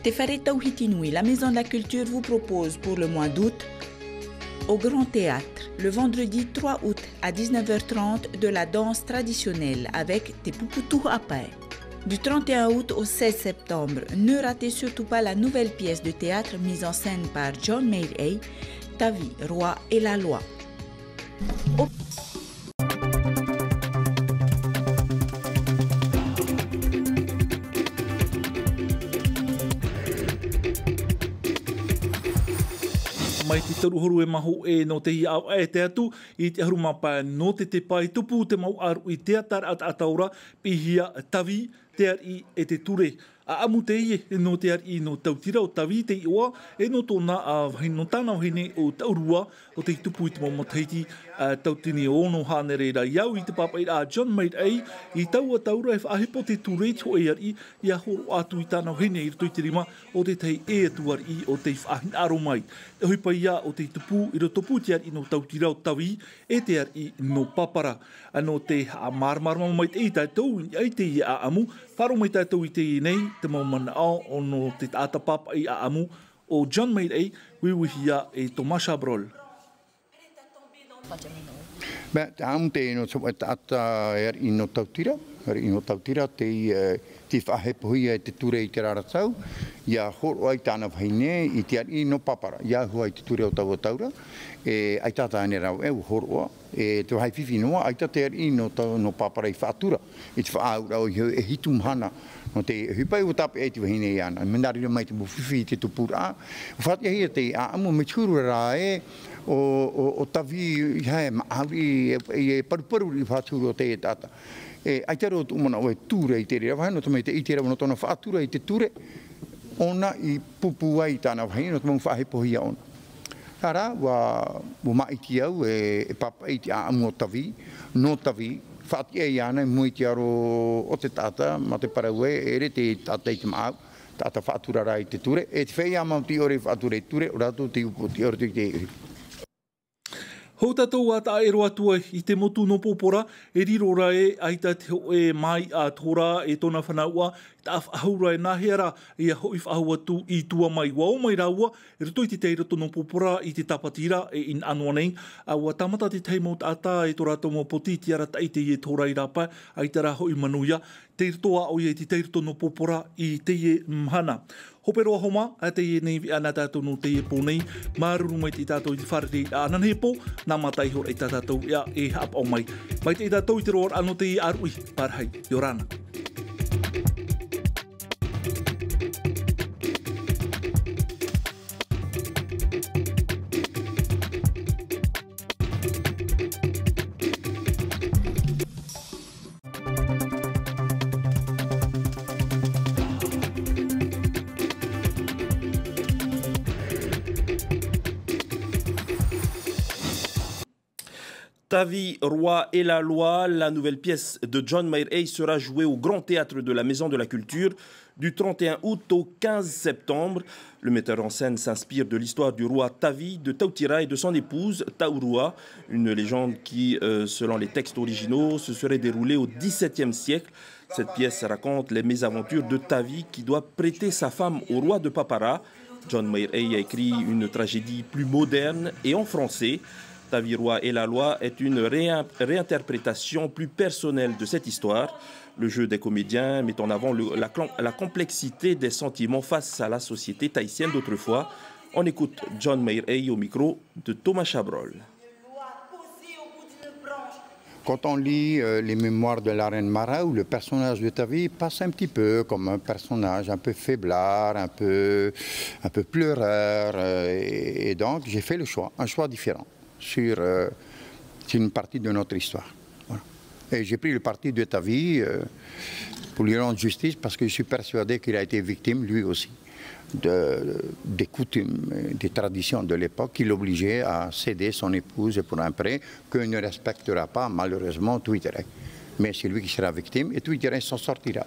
Tefare Tauhitinui, la Maison de la Culture vous propose pour le mois d'août au Grand Théâtre, le vendredi 3 août à 19h30 de la danse traditionnelle avec Tepuputu Apai. Du 31 août au 16 septembre, ne ratez surtout pas la nouvelle pièce de théâtre mise en scène par John Mayray, Tavi, Roi et la Loi. Mai te taruhoru e maho e no te hi au e te atu i te aru mapa no te pai tupu te mau aru i te atar at ataura pihia Tavi te ari e te ture. A amu te ie no te ari no tautira o Tavi te iwa e no tōna a wahi no tāna wahine o taurua o te tupu i te mamateiti tautini o no hāne reira iau i te papai a John Mayray i taua taura e whaahipo te ture to e ari i a horo atu i tāna wahine i rito i te rima o te tei e atuar i o te whaahin aro mai. E hui pai ia o te tupu i roto pu te ari no tautira o Tavi e te ari no papara. Ano te marmarma mai te i tātou i te i a amu, wharo mai tātou i te i nei, te maumana ao o no te tāta papa i a amu o John Mayray, wiwihia e Tomasha Brol. Beh, am te no so ata no tautira te whahepohia e te ture i te raratau, ia horo ai tāna whaine i te ari no papara, ia hua i te ture o tau taura, ai tāta ane rau e horoa, te wahai whiwhi noa, ai tāta ari no papara i whaatura, i te whaaura o e hitum hana, no te hupai o tape e te wahine i ana, menari mai te muwhiwhi i te tupura, whatia hia te a amu me tūru rā o Tavi hai maauri e paruparu i whaaturu o te e tata. Ai te roto umana o e ture i te rea wahai, no te mei te i te rawa no tona whaatura i te ture, ona i pupu ai tāna wahai, no te mau whahepohia ona. Tara, wa maiti au e papa i te aamu o Tavi, no Tavi, whaatia i ana, mui te aro o te tata, ma te paraue, ere te tata i te maau, tata whaatura rā i te ture, e te whai amau ti ore whaatura i ture, o rato te upo ti ore te iri. Hou tātou ata e roa tua i te motu no pōpora, e rirora e aita te ho e mai a tōra e tōna whanaua, ta ahaura e nāheara i a hoi whahua tu i tua mai wao mai raua, e rito i te teirato no pōpora i te tapatira e in anua nei, a ua tamata te teimot ata e tō rātou mō poti ti ara tai te i e tōra i rapa, ai te rā hoi manuia, teiratoa o i te teirato no pōpora i te i mhana. Hoperoa homa, a te i nei ana tātou no te i pōnei, māruru mai te tātou i te wharere i ananehe pō, nā matai hora i tātou ia e hap au mai. Mai te i tātou i te roar ano te i arui, parhai, Yorana. Tavi, Roi et la Loi, la nouvelle pièce de John Mayray sera jouée au Grand Théâtre de la Maison de la Culture du 31 août au 15 septembre. Le metteur en scène s'inspire de l'histoire du roi Tavi de Tautira et de son épouse Taurua, une légende qui, selon les textes originaux, se serait déroulée au XVIIe siècle. Cette pièce raconte les mésaventures de Tavi qui doit prêter sa femme au roi de Papara. John Mayray a écrit une tragédie plus moderne et en français. Tavi, Roi et la Loi est une réinterprétation plus personnelle de cette histoire. Le jeu des comédiens met en avant la complexité des sentiments face à la société tahitienne d'autrefois. On écoute John Mayray au micro de Thomas Chabrol. Quand on lit les mémoires de la reine Mara, où le personnage de Tavi passe un petit peu comme un personnage un peu faiblard, un peu pleureur. Et donc j'ai fait le choix, un choix différent sur une partie de notre histoire. Voilà. Et j'ai pris le parti de Tavi pour lui rendre justice parce que je suis persuadé qu'il a été victime, lui aussi, des coutumes, des traditions de l'époque qui l'obligeaient à céder son épouse pour un prêt que ne respectera pas malheureusement Tuiterai. Mais c'est lui qui sera victime et Tuiterai s'en sortira.